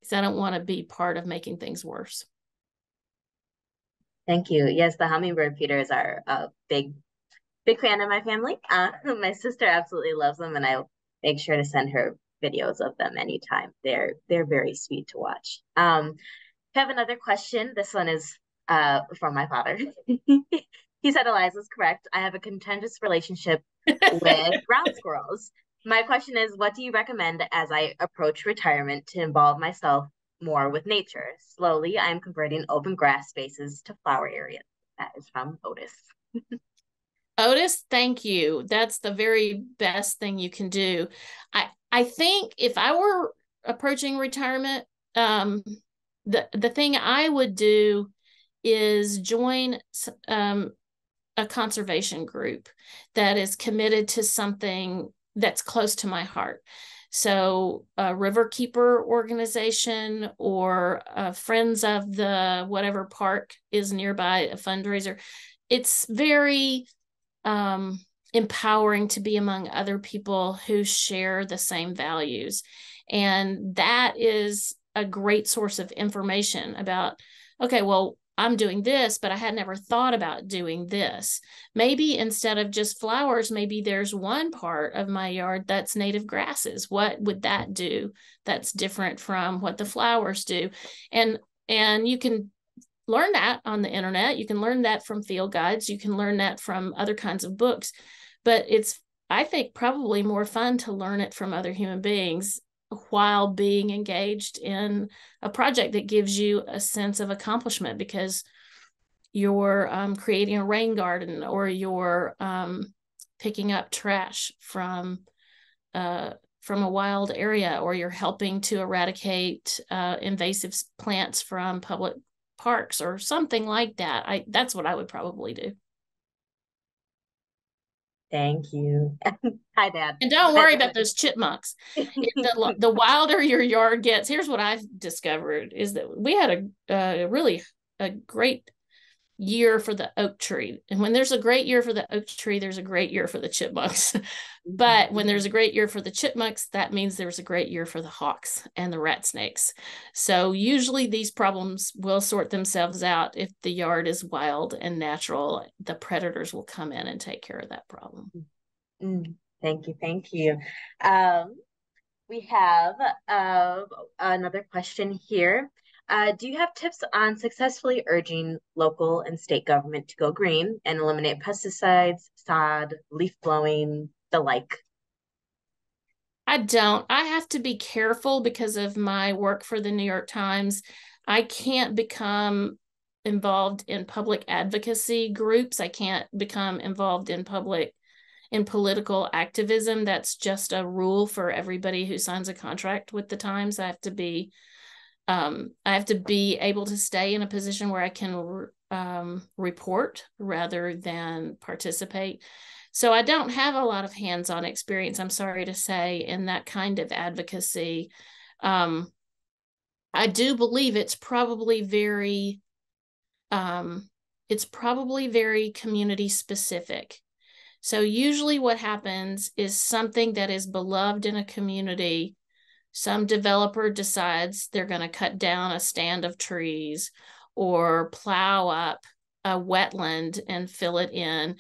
because I don't want to be part of making things worse. Thank you. Yes, the hummingbird feeders are a big fan of my family. My sister absolutely loves them, and I'll make sure to send her videos of them anytime. They're very sweet to watch. I have another question. This one is from my father. He said, Eliza's correct. I have a contentious relationship with ground squirrels. My question is, what do you recommend as I approach retirement to involve myself more with nature? Slowly, I'm converting open grass spaces to flower areas. That is from Otis. Otis, thank you. That's the very best thing you can do. I think if I were approaching retirement, the thing I would do is join a conservation group that is committed to something that's close to my heart. So a Riverkeeper organization or Friends of the whatever park is nearby, a fundraiser. It's very empowering to be among other people who share the same values. And that is a great source of information about, okay, well, I'm doing this, but I had never thought about doing this. Maybe instead of just flowers, maybe there's one part of my yard that's native grasses. What would that do that's different from what the flowers do? And you can learn that on the internet. You can learn that from field guides. You can learn that from other kinds of books. But it's, I think, probably more fun to learn it from other human beings while being engaged in a project that gives you a sense of accomplishment, because you're creating a rain garden, or you're picking up trash from a wild area, or you're helping to eradicate invasive plants from public parks or something like that. That's what I would probably do. Thank you. Hi, Dad. And don't worry about those chipmunks. The wilder your yard gets, here's what I've discovered, is that we had a great year for the oak tree. And when there's a great year for the oak tree, there's a great year for the chipmunks. But when there's a great year for the chipmunks, that means there's a great year for the hawks and the rat snakes. So usually these problems will sort themselves out. If the yard is wild and natural, the predators will come in and take care of that problem. Thank you. Thank you. We have another question here. Do you have tips on successfully urging local and state government to go green and eliminate pesticides, sod, leaf blowing, the like? I don't. I have to be careful because of my work for the New York Times. I can't become involved in public advocacy groups. I can't become involved in political activism. That's just a rule for everybody who signs a contract with the Times. I have to be able to stay in a position where I can report rather than participate. So I don't have a lot of hands-on experience, I'm sorry to say, in that kind of advocacy. I do believe it's probably very community specific. So usually what happens is something that is beloved in a community, some developer decides they're going to cut down a stand of trees or plow up a wetland and fill it in.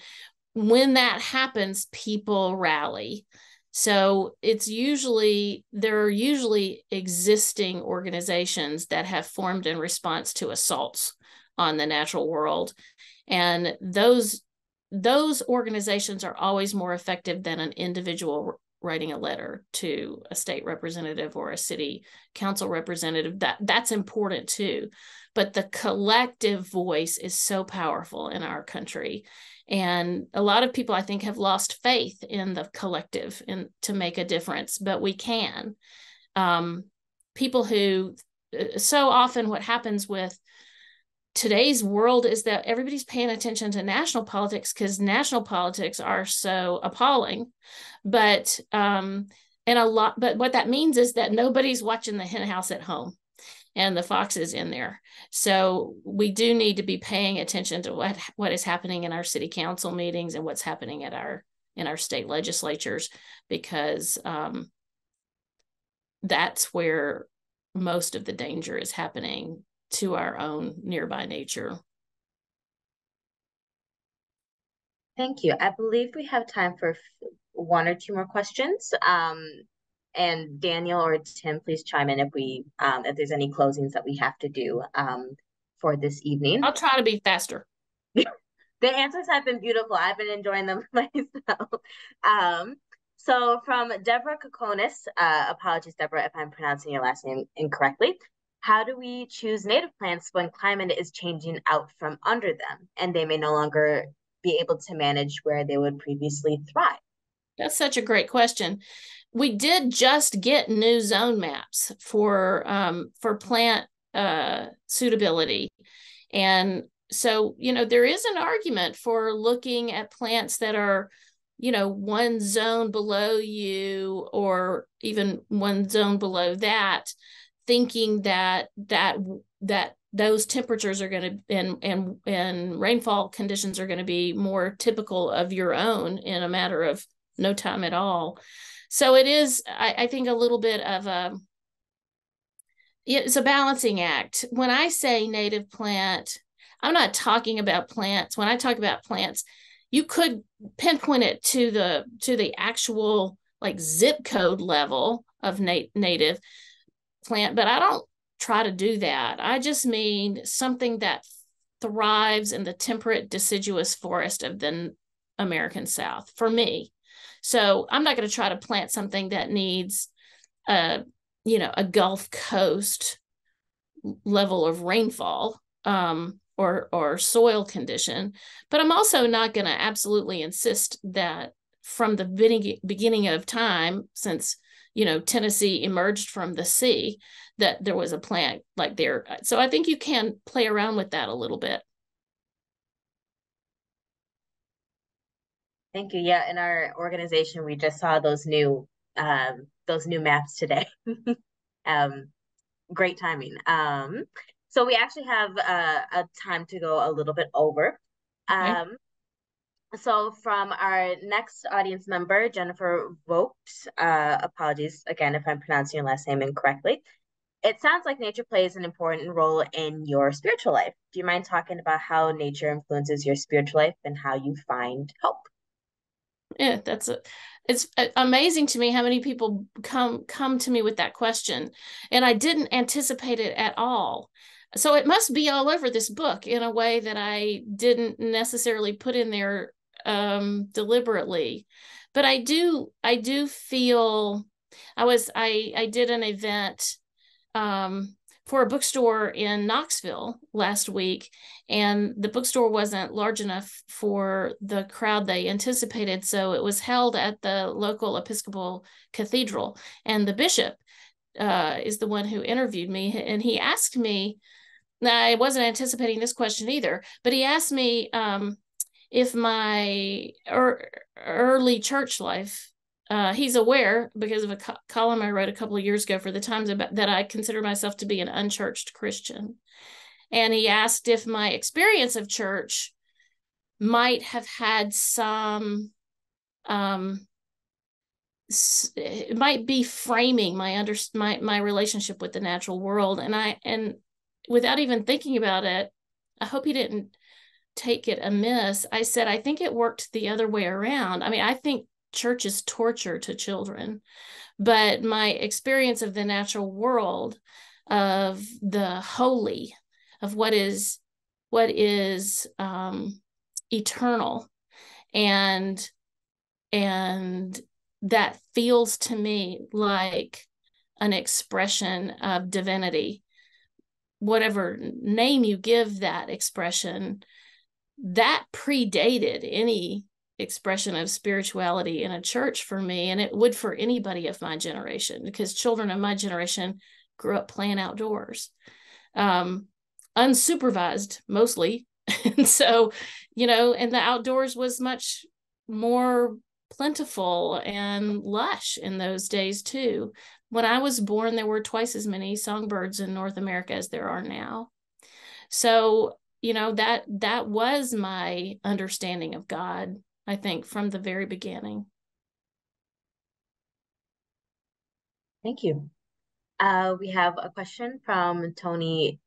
When that happens, people rally. So there are usually existing organizations that have formed in response to assaults on the natural world. And those organizations are always more effective than an individual writing a letter to a state representative or a city council representative. That's important too. But the collective voice is so powerful in our country. And a lot of people, I think, have lost faith in the collective and to make a difference, but we can. People who, so often what happens with today's world is that everybody's paying attention to national politics because national politics are so appalling. But but what that means is that nobody's watching the hen house at home and the fox is in there. So we do need to be paying attention to what is happening in our city council meetings and what's happening in our state legislatures, because that's where most of the danger is happening to our own nearby nature. Thank you. I believe we have time for one or two more questions. And Daniel or Tim, please chime in if there's any closings that we have to do for this evening. I'll try to be faster. The answers have been beautiful. I've been enjoying them myself. So from Deborah Kokonis, apologies, Deborah, if I'm pronouncing your last name incorrectly. How do we choose native plants when climate is changing out from under them and they may no longer be able to manage where they would previously thrive? That's such a great question. We did just get new zone maps for plant suitability. And so, there is an argument for looking at plants that are, one zone below you or even one zone below that, thinking that those temperatures are going to and rainfall conditions are going to be more typical of your own in a matter of no time at all. So it is, I think, a little bit of it's a balancing act. When I say native plant, I'm not talking about plants. When I talk about plants, you could pinpoint it to the actual like zip code level of native plant, but I don't try to do that. I just mean something that thrives in the temperate deciduous forest of the American South for me. So I'm not going to try to plant something that needs a Gulf Coast level of rainfall or soil condition, but I'm also not going to absolutely insist that from the beginning of time, since Tennessee emerged from the sea, that there was a plant like there. So I think you can play around with that a little bit. Thank you. Yeah, in our organization, we just saw those new maps today. Great timing. So we actually have a time to go a little bit over. Okay. So from our next audience member, Jennifer Vokes, apologies again if I'm pronouncing your last name incorrectly. It sounds like nature plays an important role in your spiritual life. Do you mind talking about how nature influences your spiritual life and how you find hope? Yeah, it's amazing to me how many people come to me with that question, and I didn't anticipate it at all. So it must be all over this book in a way that I didn't necessarily put in there deliberately. But I do feel I did an event for a bookstore in Knoxville last week, and the bookstore wasn't large enough for the crowd they anticipated, so it was held at the local Episcopal Cathedral, and the bishop is the one who interviewed me, and he asked me, now I wasn't anticipating this question either, but he asked me if my early church life, he's aware because of a column I wrote a couple of years ago for the Times about that I consider myself to be an unchurched Christian. And he asked if my experience of church might have had some, it might be framing my relationship with the natural world. And without even thinking about it, I hope he didn't take it amiss. I said, I think it worked the other way around. I mean, I think church is torture to children, but my experience of the natural world, of the holy, of what is eternal, and that feels to me like an expression of divinity, whatever name you give that expression, that predated any expression of spirituality in a church for me, and it would for anybody of my generation, because children of my generation grew up playing outdoors, unsupervised mostly. And so, and the outdoors was much more plentiful and lush in those days too. When I was born, there were twice as many songbirds in North America as there are now. So, that was my understanding of God, I think, from the very beginning. Thank you. We have a question from Tony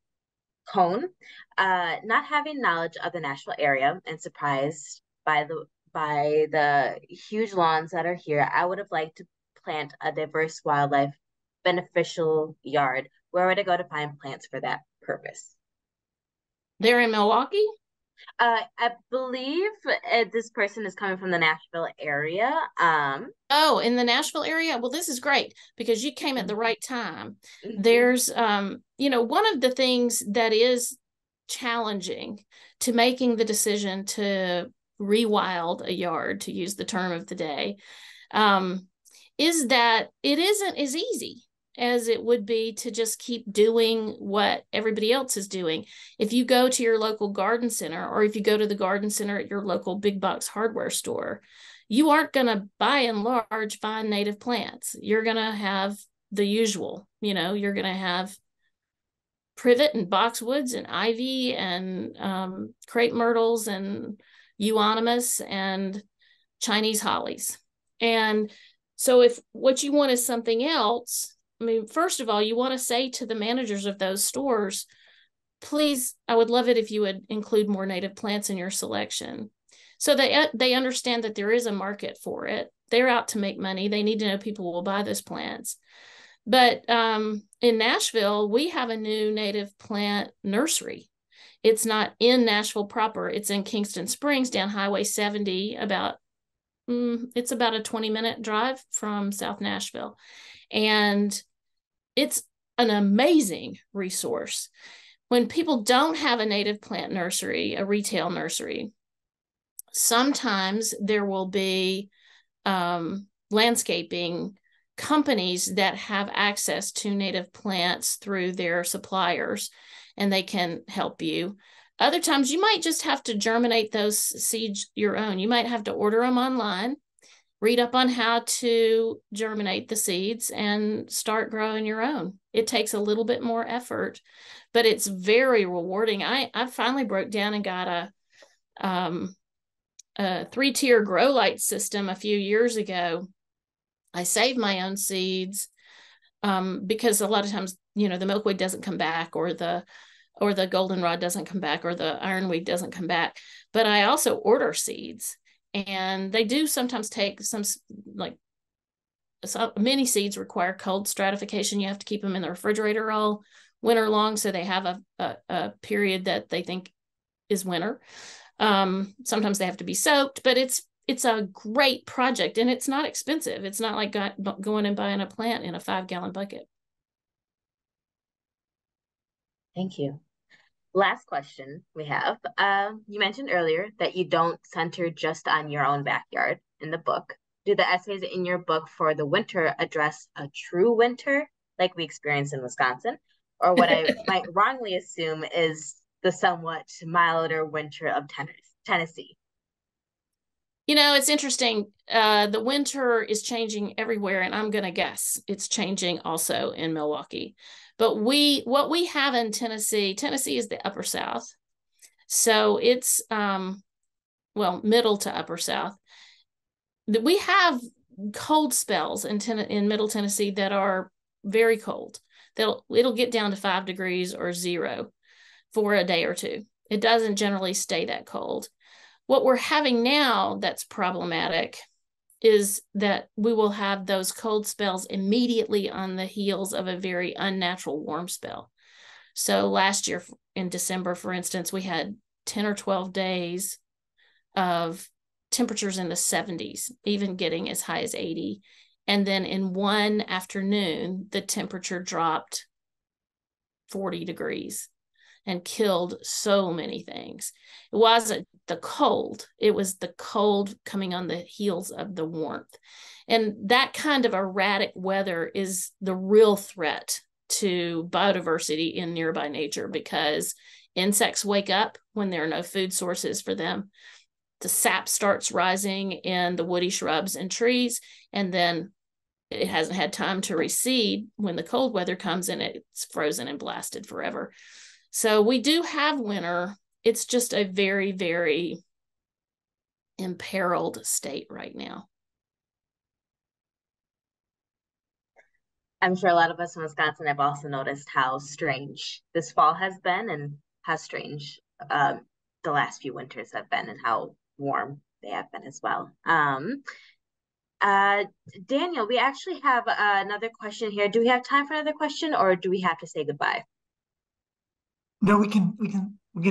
Cohn. Not having knowledge of the national area and surprised by the huge lawns that are here, I would have liked to plant a diverse wildlife beneficial yard. Where would I go to find plants for that purpose? They're in Milwaukee? I believe this person is coming from the Nashville area. Oh, in the Nashville area? Well, this is great because you came at the right time. There's, one of the things that is challenging to making the decision to rewild a yard, to use the term of the day, is that it isn't as easy as it would be to just keep doing what everybody else is doing. If you go to your local garden center, or if you go to the garden center at your local big box hardware store, you aren't going to, by and large, find native plants. You're going to have the usual, you're going to have privet and boxwoods and ivy and crepe myrtles and euonymus and Chinese hollies. And so if what you want is something else, I mean, first of all, you want to say to the managers of those stores, please, I would love it if you would include more native plants in your selection. So they understand that there is a market for it. They're out to make money. They need to know people will buy those plants. But in Nashville, we have a new native plant nursery. It's not in Nashville proper. It's in Kingston Springs down Highway 70, it's about a 20-minute drive from South Nashville. And it's an amazing resource. When people don't have a native plant nursery, a retail nursery, sometimes there will be landscaping companies that have access to native plants through their suppliers, and they can help you. Other times you might just have to germinate those seeds your own. You might have to order them online, read up on how to germinate the seeds, and start growing your own. It takes a little bit more effort, but it's very rewarding. I finally broke down and got a 3-tier grow light system a few years ago. I saved my own seeds because a lot of times, the milkweed doesn't come back, or the goldenrod doesn't come back, or the ironweed doesn't come back. But I also order seeds, and they do sometimes take some many seeds require cold stratification. You have to keep them in the refrigerator all winter long, so they have a period that they think is winter. Sometimes they have to be soaked, but it's a great project, and it's not expensive. It's not like going and buying a plant in a 5-gallon bucket. Thank you. Last question we have. You mentioned earlier that you don't center just on your own backyard in the book. Do the essays in your book for the winter address a true winter like we experience in Wisconsin? Or what I might wrongly assume is the somewhat milder winter of Tennessee? It's interesting. The winter is changing everywhere, and I'm going to guess it's changing also in Milwaukee. But what we have in Tennessee is the upper South. So it's, middle to upper South. We have cold spells in Middle Tennessee that are very cold. It'll get down to 5 degrees or 0 for a day or two. It doesn't generally stay that cold. What we're having now that's problematic is that we will have those cold spells immediately on the heels of a very unnatural warm spell. So last year in December, for instance, we had 10 or 12 days of temperatures in the 70s, even getting as high as 80. And then in one afternoon, the temperature dropped 40 degrees and killed so many things. It wasn't the cold, it was the cold coming on the heels of the warmth. And that kind of erratic weather is the real threat to biodiversity in nearby nature, because insects wake up when there are no food sources for them. The sap starts rising in the woody shrubs and trees, and then it hasn't had time to recede. When the cold weather comes in, it's frozen and blasted forever. So we do have winter. It's just a very, very imperiled state right now. I'm sure a lot of us in Wisconsin have also noticed how strange this fall has been, and how strange the last few winters have been, and how warm they have been as well. Daniel, we actually have another question here. Do we have time for another question, or do we have to say goodbye? No, we can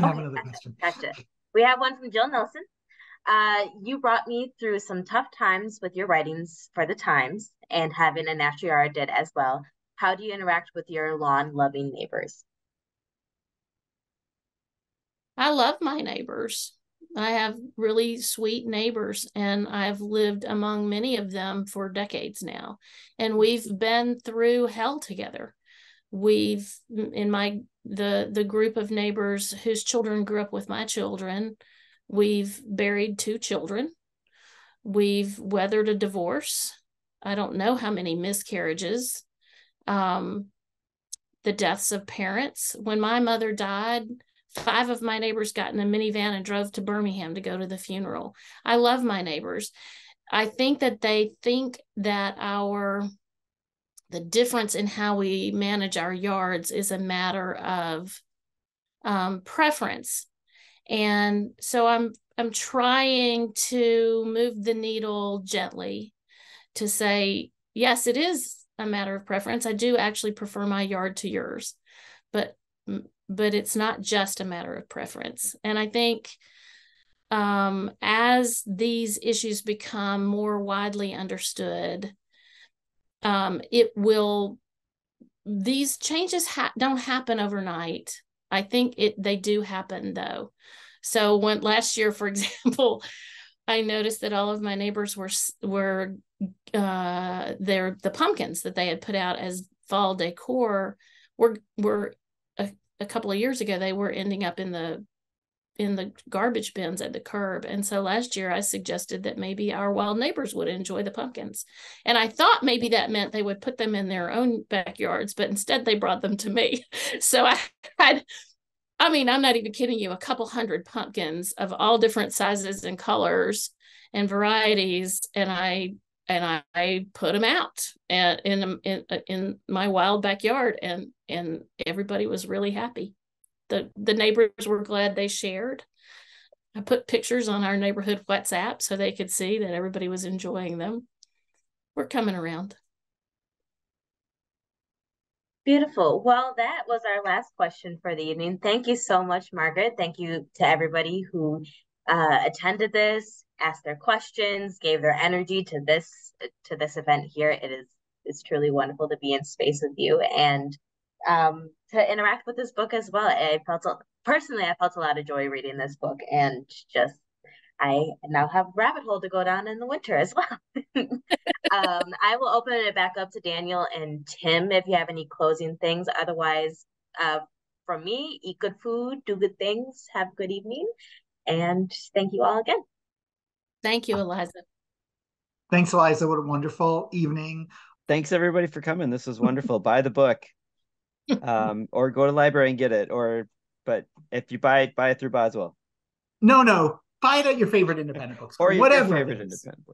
have another question. Gotcha. We have one from Jill Nelson. You brought me through some tough times with your writings for the Times, and having a natural yard did as well. How do you interact with your lawn-loving neighbors? I love my neighbors. I have really sweet neighbors, and I've lived among many of them for decades now. And we've been through hell together. We've, in the group of neighbors whose children grew up with my children, we've buried 2 children. We've weathered a divorce. I don't know how many miscarriages. The deaths of parents. When my mother died, 5 of my neighbors got in a minivan and drove to Birmingham to go to the funeral. I love my neighbors. I think that they think that the difference in how we manage our yards is a matter of preference. And so I'm trying to move the needle gently to say, yes, it is a matter of preference. I do actually prefer my yard to yours, but it's not just a matter of preference. And I think as these issues become more widely understood, these changes don't happen overnight. I think they do happen though. So last year, for example, I noticed that all of my neighbors were the pumpkins that they had put out as fall decor were a couple of years ago, they were ending up in the garbage bins at the curb. And so last year I suggested that maybe our wild neighbors would enjoy the pumpkins. And I thought maybe that meant they would put them in their own backyards, but instead they brought them to me. So I mean, I'm not even kidding you, a couple hundred pumpkins of all different sizes and colors and varieties. And I put them out in my wild backyard, and everybody was really happy. The neighbors were glad they shared. I put pictures on our neighborhood WhatsApp so they could see that everybody was enjoying them. We're coming around. Beautiful. Well, that was our last question for the evening. Thank you so much, Margaret. Thank you to everybody who attended this, asked their questions, gave their energy to this event here. It's truly wonderful to be in space with you and to interact with this book as well. Personally, I felt a lot of joy reading this book, and I now have a rabbit hole to go down in the winter as well. I will open it back up to Daniel and Tim if you have any closing things. Otherwise, from me, eat good food, do good things, have a good evening, and thank you all again. Thank you, Eliza. Thanks, Eliza. What a wonderful evening. Thanks, everybody, for coming. This was wonderful. Buy the book, or go to the library and get it. But if you buy it through Boswell. No. Buy it at your favorite independent bookstore. Or your favorite independent book.